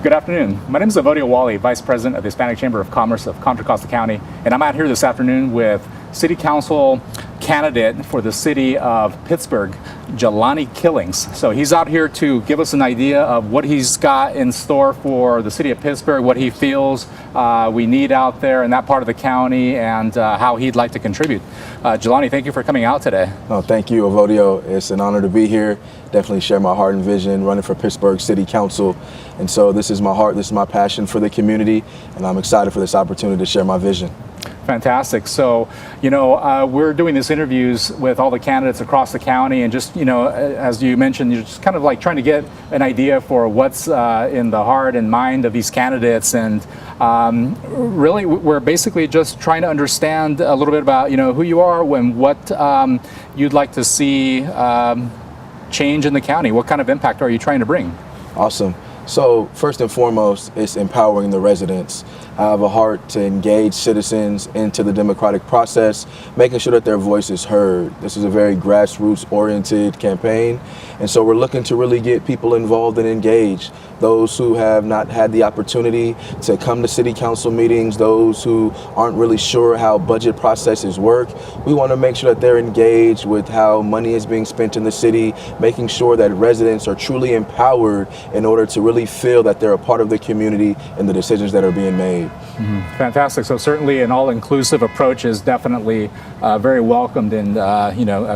Good afternoon. My name is Avodio Wally, Vice President of the Hispanic Chamber of Commerce of Contra Costa County, and I'm out here this afternoon with City Council candidate for the city of Pittsburg, Jelani Killings. So he's out here to give us an idea of what he's got in store for the city of Pittsburg, what he feels we need out there in that part of the county, and how he'd like to contribute. Jelani, thank you for coming out today. No, thank you, Avodio. It's an honor to be here. Definitely share my heart and vision running for Pittsburg City Council. And so this is my heart, this is my passion for the community, and I'm excited for this opportunity to share my vision. Fantastic. So, we're doing these interviews with all the candidates across the county, and just, as you mentioned, you're just kind of like trying to get an idea for what's in the heart and mind of these candidates. And really, we're basically just trying to understand a little bit about, who you are and what you'd like to see change in the county. What kind of impact are you trying to bring? Awesome. So first and foremost, it's empowering the residents. I have a heart to engage citizens into the democratic process, making sure that their voice is heard. This is a very grassroots-oriented campaign, and so we're looking to really get people involved and engaged. Those who have not had the opportunity to come to city council meetings, those who aren't really sure how budget processes work, we want to make sure that they're engaged with how money is being spent in the city, making sure that residents are truly empowered in order to really feel that they're a part of the community and the decisions that are being made. Mm-hmm. Fantastic. So certainly an all-inclusive approach is definitely very welcomed in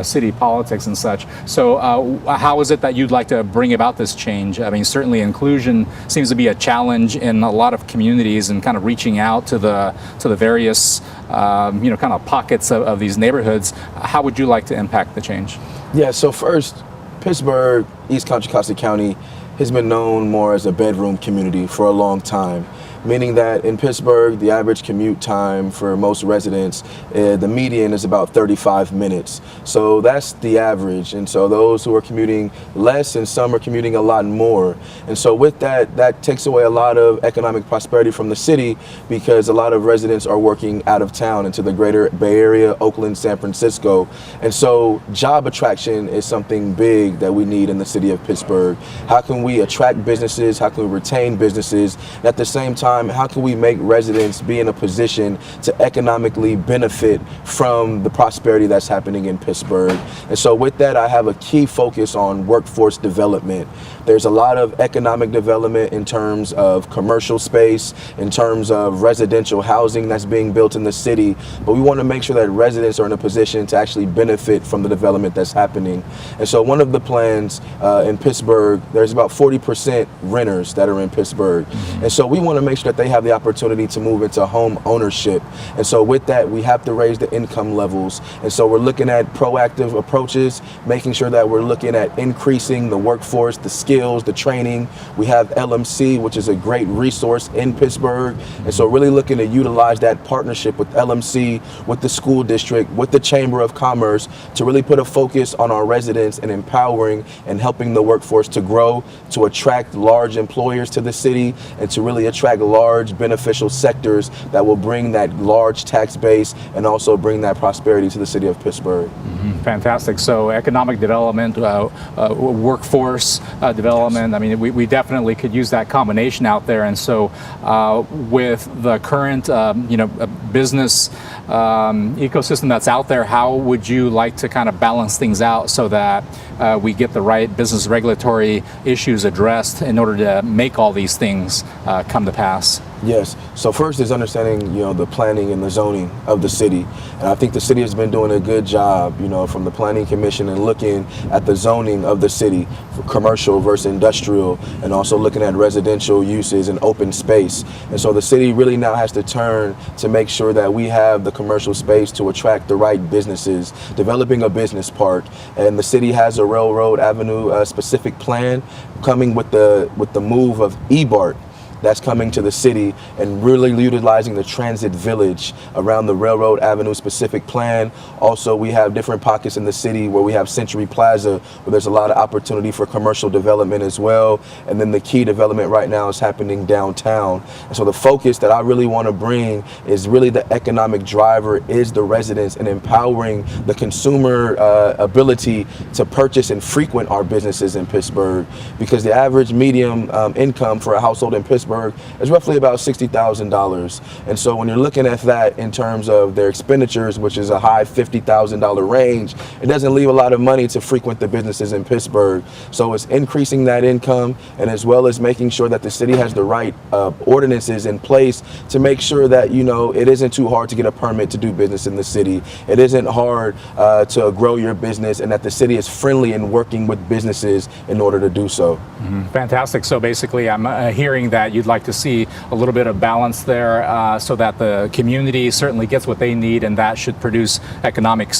city politics and such. So how is it that you'd like to bring about this change? I mean, certainly inclusion seems to be a challenge in a lot of communities, and kind of reaching out to the various kind of pockets of these neighborhoods. How would you like to impact the change? Yeah. So first, Pittsburg, East Contra Costa County has been known more as a bedroom community for a long time, meaning that in Pittsburg, the average commute time for most residents, the median is about 35 minutes. So that's the average. And so those who are commuting less, and some are commuting a lot more. And so with that, that takes away a lot of economic prosperity from the city, because a lot of residents are working out of town into the greater Bay Area, Oakland, San Francisco. And so job attraction is something big that we need in the city of Pittsburg. How can we attract businesses? How can we retain businesses? And at the same time, how can we make residents be in a position to economically benefit from the prosperity that's happening in Pittsburg? And so with that, I have a key focus on workforce development. There's a lot of economic development in terms of commercial space, in terms of residential housing that's being built in the city, but we want to make sure that residents are in a position to actually benefit from the development that's happening. And so one of the plans in Pittsburg, there's about 40% renters that are in Pittsburg. Mm-hmm. And so we want to make sure that they have the opportunity to move into home ownership. And so with that, we have to raise the income levels. And so we're looking at proactive approaches, making sure that we're looking at increasing the workforce, the skills, the training. We have LMC, which is a great resource in Pittsburg. And so really looking to utilize that partnership with LMC, with the school district, with the Chamber of Commerce, to really put a focus on our residents and empowering and helping the workforce to grow, to attract large employers to the city, and to really attract large beneficial sectors that will bring that large tax base and also bring that prosperity to the city of Pittsburgh. Mm-hmm. Fantastic. So economic development, workforce development, I mean, we definitely could use that combination out there. And so with the current business ecosystem that's out there, how would you like to kind of balance things out so that we get the right business regulatory issues addressed in order to make all these things come to pass? Yes. So first is understanding, the planning and the zoning of the city. And I think the city has been doing a good job, from the Planning Commission, and looking at the zoning of the city for commercial versus industrial, and also looking at residential uses and open space. And so the city really now has to turn to make sure that we have the commercial space to attract the right businesses, developing a business park. And the city has a Railroad Avenue specific plan coming with the move of eBart. that's coming to the city and really utilizing the transit village around the Railroad Avenue specific plan. Also, we have different pockets in the city where we have Century Plaza, where there's a lot of opportunity for commercial development as well. And then the key development right now is happening downtown. And so the focus that I really want to bring is really the economic driver is the residents, and empowering the consumer ability to purchase and frequent our businesses in Pittsburgh, because the average medium income for a household in Pittsburgh is roughly about $60,000. And so when you're looking at that in terms of their expenditures, which is a high $50,000 range, it doesn't leave a lot of money to frequent the businesses in Pittsburgh. So it's increasing that income, and as well as making sure that the city has the right ordinances in place to make sure that, you know, it isn't too hard to get a permit to do business in the city. It isn't hard to grow your business, and that the city is friendly in working with businesses in order to do so. Fantastic. So basically, I'm hearing that you'd like to see a little bit of balance there, so that the community certainly gets what they need, and that should produce economic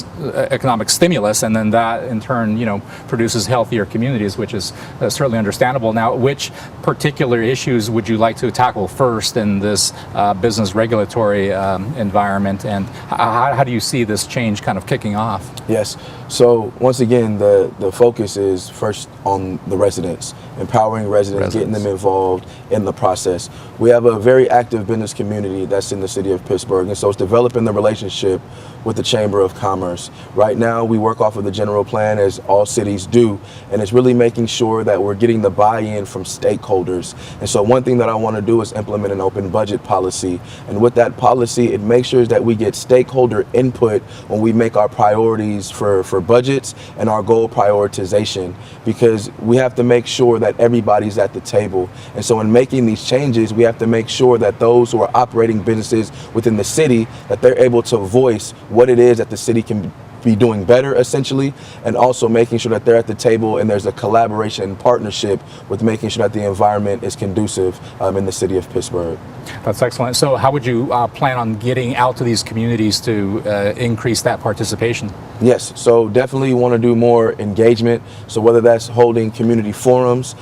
stimulus, and then that in turn, you know, produces healthier communities, which is certainly understandable. Now, which particular issues would you like to tackle first in this business regulatory environment, and how do you see this change kind of kicking off? Yes. So once again, the focus is first on the residents, empowering residents, getting them involved in the process. We have a very active business community that's in the city of Pittsburgh, and so it's developing the relationship with the Chamber of Commerce. Right now, we work off of the general plan, as all cities do, and it's really making sure that we're getting the buy-in from stakeholders. And so one thing that I want to do is implement an open budget policy, and with that policy, it makes sure that we get stakeholder input when we make our priorities for budgets and our goal prioritization, because we have to make sure that everybody's at the table. And so in making these changes, we have to make sure that those who are operating businesses within the city, that they're able to voice what it is that the city can be doing better, essentially, and also making sure that they're at the table and there's a collaboration and partnership with making sure that the environment is conducive in the city of Pittsburgh. That's excellent. So how would you plan on getting out to these communities to increase that participation? Yes, so definitely want to do more engagement. So whether that's holding community forums,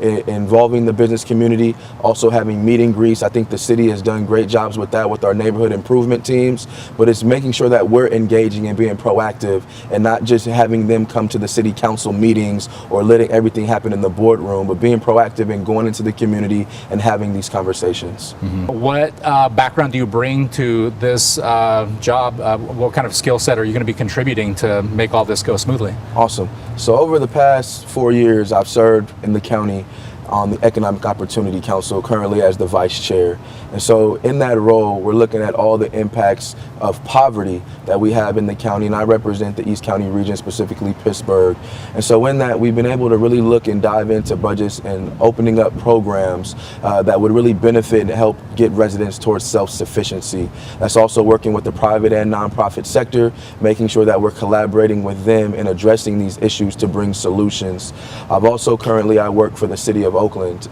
involving the business community, also having meet and greets. I think the city has done great jobs with that with our neighborhood improvement teams, but it's making sure that we're engaging and being proactive, and not just having them come to the city council meetings or letting everything happen in the boardroom, but being proactive and going into the community and having these conversations. What background do you bring to this job? What kind of skill set are you going to be contributing to make all this go smoothly? Awesome. So over the past 4 years, I've served in the county on the Economic Opportunity Council, currently as the vice chair. And so in that role, we're looking at all the impacts of poverty that we have in the county, and I represent the East County region, specifically Pittsburgh. And so in that, we've been able to really look and dive into budgets and opening up programs that would really benefit and help get residents towards self-sufficiency. That's also working with the private and nonprofit sector, making sure that we're collaborating with them in addressing these issues to bring solutions. I've also I work for the city of Oakland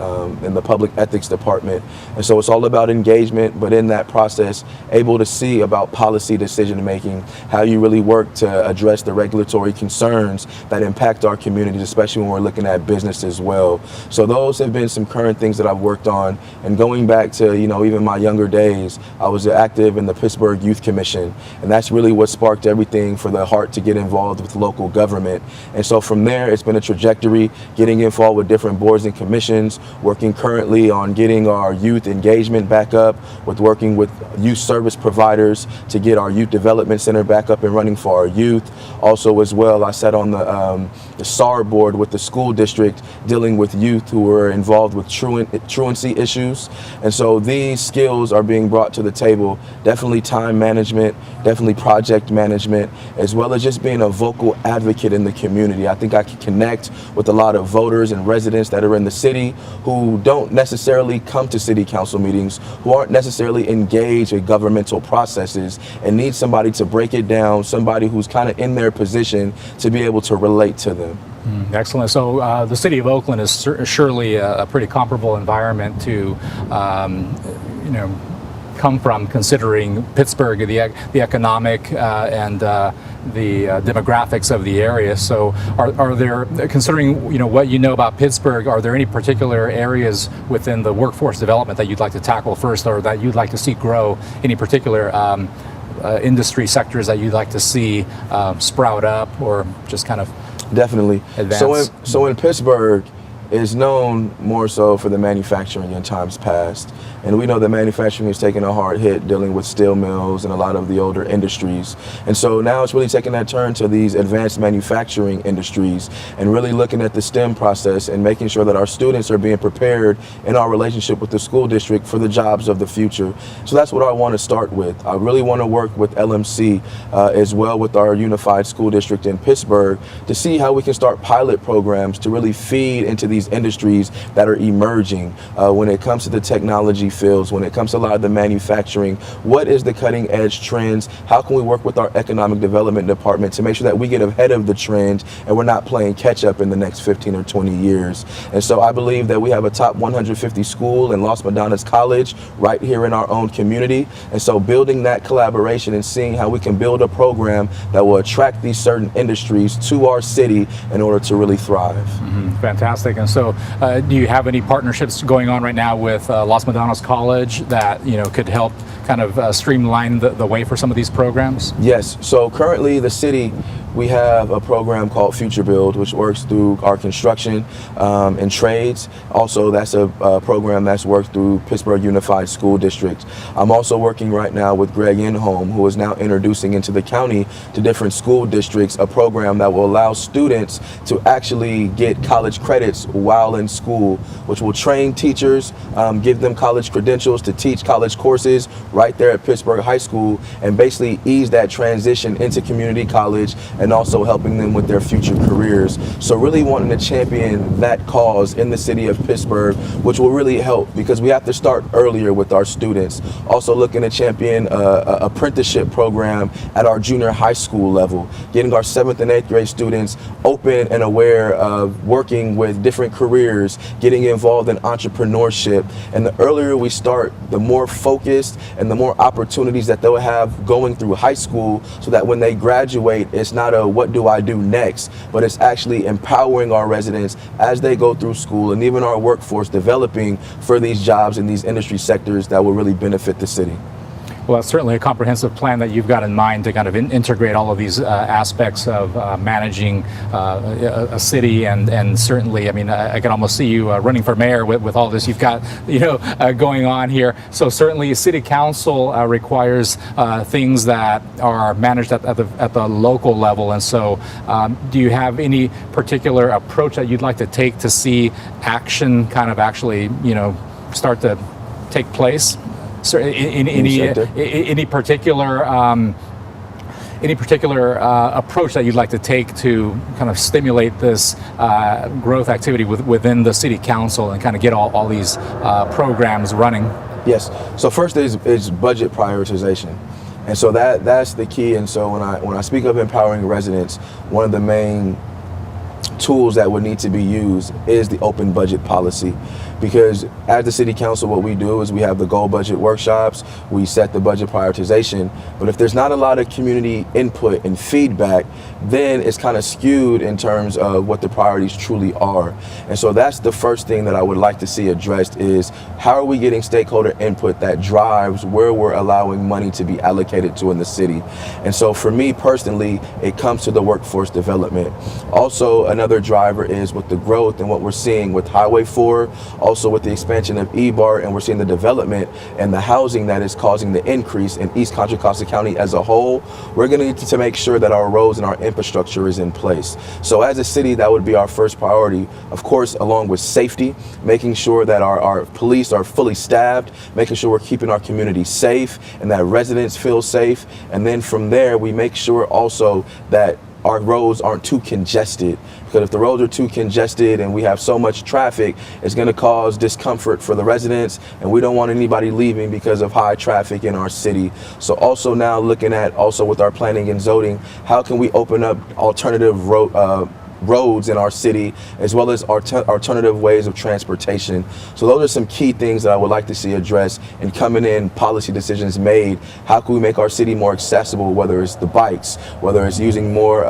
in the public ethics department. And so it's all about engagement, but in that process, able to see about policy decision making, how you really work to address the regulatory concerns that impact our communities, especially when we're looking at business as well. So those have been some current things that I've worked on. And going back to, you know, even my younger days, I was active in the Pittsburgh Youth Commission, and that's really what sparked everything for the heart to get involved with local government. And so from there, it's been a trajectory, getting involved with different boards and commissions, working currently on getting our youth engagement back up, with working with youth service providers to get our youth development center back up and running for our youth. Also as well, I sat on the SAR board with the school district dealing with youth who were involved with truancy issues. And so these skills are being brought to the table, definitely time management, definitely project management, as well as just being a vocal advocate in the community. I think I can connect with a lot of voters and residents that are in the city who don't necessarily come to city council meetings, who aren't necessarily engaged in governmental processes, and need somebody to break it down, somebody who's kind of in their position to be able to relate to them. Excellent. So the city of Oakland is surely a pretty comparable environment to, you know, come from, considering Pittsburgh, the economic and demographics of the area. So are there, considering what you know about Pittsburgh, are there any particular areas within the workforce development that you'd like to tackle first, or that you'd like to see grow? Any particular industry sectors that you'd like to see sprout up, or just kind of definitely advance? So in Pittsburgh, is known more so for the manufacturing in times past. And we know that manufacturing is taking a hard hit, dealing with steel mills and a lot of the older industries. And so now it's really taking that turn to these advanced manufacturing industries and really looking at the STEM process and making sure that our students are being prepared in our relationship with the school district for the jobs of the future. So that's what I want to start with. I really want to work with LMC as well with our unified school district in Pittsburgh to see how we can start pilot programs to really feed into these industries that are emerging when it comes to the technology fields, when it comes to a lot of the manufacturing. What is the cutting edge trends? How can we work with our economic development department to make sure that we get ahead of the trend and we're not playing catch up in the next 15 or 20 years? And so I believe that we have a top 150 school in Los Madonnas College right here in our own community. And so building that collaboration and seeing how we can build a program that will attract these certain industries to our city in order to really thrive. Fantastic. And so do you have any partnerships going on right now with Los Madonnas College that could help kind of streamline the way for some of these programs? Yes. So currently the city, we have a program called Future Build, which works through our construction and trades. Also, that's a program that's worked through Pittsburgh Unified School District. I'm also working right now with Greg Inholm, who is now introducing into the county to different school districts a program that will allow students to actually get college credits while in school, which will train teachers, give them college credentials to teach college courses right there at Pittsburgh High School, and basically ease that transition into community college and also helping them with their future careers. So really wanting to champion that cause in the city of Pittsburgh, which will really help because we have to start earlier with our students. Also looking to champion a apprenticeship program at our junior high school level, getting our 7th and 8th grade students open and aware of working with different careers, getting involved in entrepreneurship. And the earlier we start, the more focused and the more opportunities that they'll have going through high school, so that when they graduate, it's not a what do I do next, but it's actually empowering our residents as they go through school and even our workforce developing for these jobs in these industry sectors that will really benefit the city. Well, that's certainly a comprehensive plan that you've got in mind to kind of integrate all of these aspects of managing a city, and certainly, I mean, I can almost see you running for mayor with all this you've got, going on here. So certainly, city council requires things that are managed at the local level, and so do you have any particular approach that you'd like to take to see action kind of actually, start to take place? So any particular approach that you'd like to take to kind of stimulate this growth activity within the city council and kind of get all these programs running? Yes. So first is budget prioritization. And so that's the key. And so when I speak of empowering residents, one of the main tools that would need to be used is the open budget policy. Because as the city council, what we do is we have the goal budget workshops, we set the budget prioritization, but if there's not a lot of community input and feedback, then it's kind of skewed in terms of what the priorities truly are. And so that's the first thing that I would like to see addressed is how are we getting stakeholder input that drives where we're allowing money to be allocated to in the city. And so for me personally, it comes to the workforce development. Also, another driver is with the growth and what we're seeing with Highway 4, also with the expansion of EBAR, and we're seeing the development and the housing that is causing the increase in East Contra Costa County as a whole. We're going to need to make sure that our roads and our infrastructure is in place. So as a city, that would be our first priority, of course, along with safety, making sure that our police are fully staffed, making sure we're keeping our community safe and that residents feel safe. And then from there, we make sure also that our roads aren't too congested, because if the roads are too congested and we have so much traffic, it's going to cause discomfort for the residents, and we don't want anybody leaving because of high traffic in our city. So also now looking at also with our planning and zoning, how can we open up alternative road roads in our city, as well as alternative ways of transportation. So those are some key things that I would like to see addressed and coming in policy decisions made. How can we make our city more accessible, whether it's the bikes, whether it's using more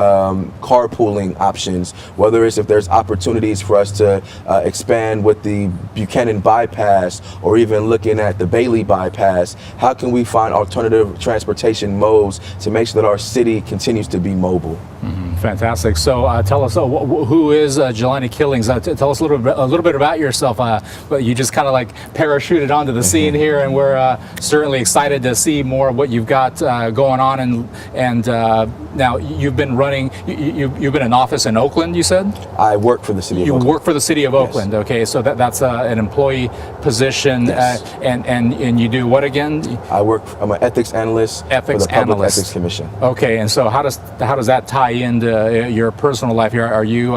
carpooling options, whether it's if there's opportunities for us to expand with the Buchanan bypass or even looking at the Bailey bypass. How can we find alternative transportation modes to make sure that our city continues to be mobile? Fantastic. So tell us, who is Jelani Killings? Tell us a little bit about yourself. But you just kind of like parachuted onto the scene here, and we're certainly excited to see more of what you've got going on. And now you've been running. You've been in office in Oakland. You said I work for the city of Oakland. You work for the city of Oakland. Yes. Okay, so that's an employee position. Yes. And you do what again? I'm an ethics analyst for the Public Ethics Commission. Okay, and so how does that tie into your personal life? Are you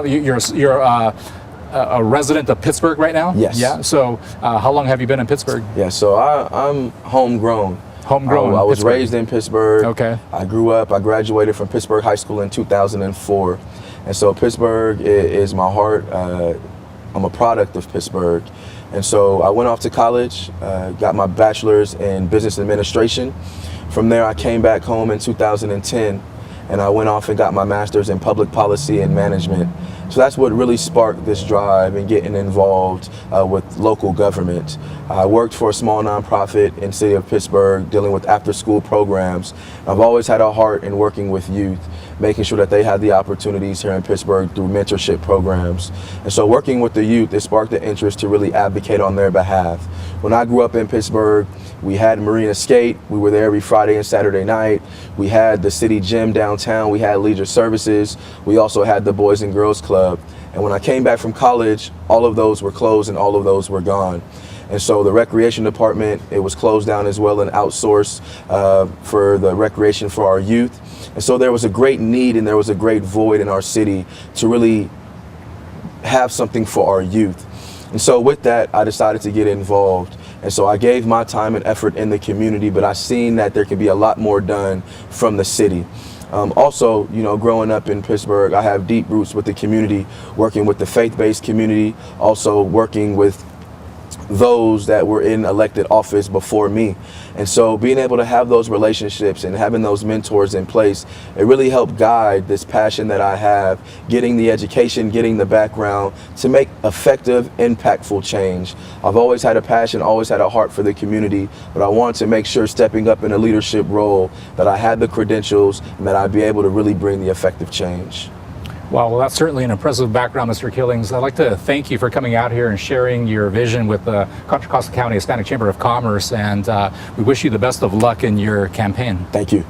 you're a resident of Pittsburgh right now? Yes. Yeah. So how long have you been in Pittsburgh? Yeah. So I'm homegrown. Homegrown. I was raised in Pittsburgh. Okay. I graduated from Pittsburgh High School in 2004, and so Pittsburgh is my heart. I'm a product of Pittsburgh. And so I went off to college, got my bachelor's in business administration. From there, I came back home in 2010, and I went off and got my master's in public policy and management. So that's what really sparked this drive in getting involved with local government. I worked for a small nonprofit in the city of Pittsburgh dealing with after-school programs. I've always had a heart in working with youth, making sure that they had the opportunities here in Pittsburgh through mentorship programs. And so working with the youth, it sparked the interest to really advocate on their behalf. When I grew up in Pittsburgh, we had Marina Skate. We were there every Friday and Saturday night. We had the city gym downtown. We had leisure services. We also had the Boys and Girls Club. And when I came back from college, all of those were closed and all of those were gone. And so the recreation department, it was closed down as well and outsourced for the recreation for our youth. And so there was a great need and there was a great void in our city to really have something for our youth. And so with that, I decided to get involved. And so I gave my time and effort in the community, but I seen that there could be a lot more done from the city. Also, growing up in Pittsburgh, I have deep roots with the community, working with the faith-based community, also working with those that were in elected office before me. And so being able to have those relationships and having those mentors in place, it really helped guide this passion that I have, getting the education, getting the background to make effective, impactful change. I've always had a passion, always had a heart for the community, but I wanted to make sure stepping up in a leadership role that I had the credentials and that I'd be able to really bring the effective change. Wow, well, that's certainly an impressive background, Mr. Killings. I'd like to thank you for coming out here and sharing your vision with the Contra Costa County Hispanic Chamber of Commerce, and we wish you the best of luck in your campaign. Thank you.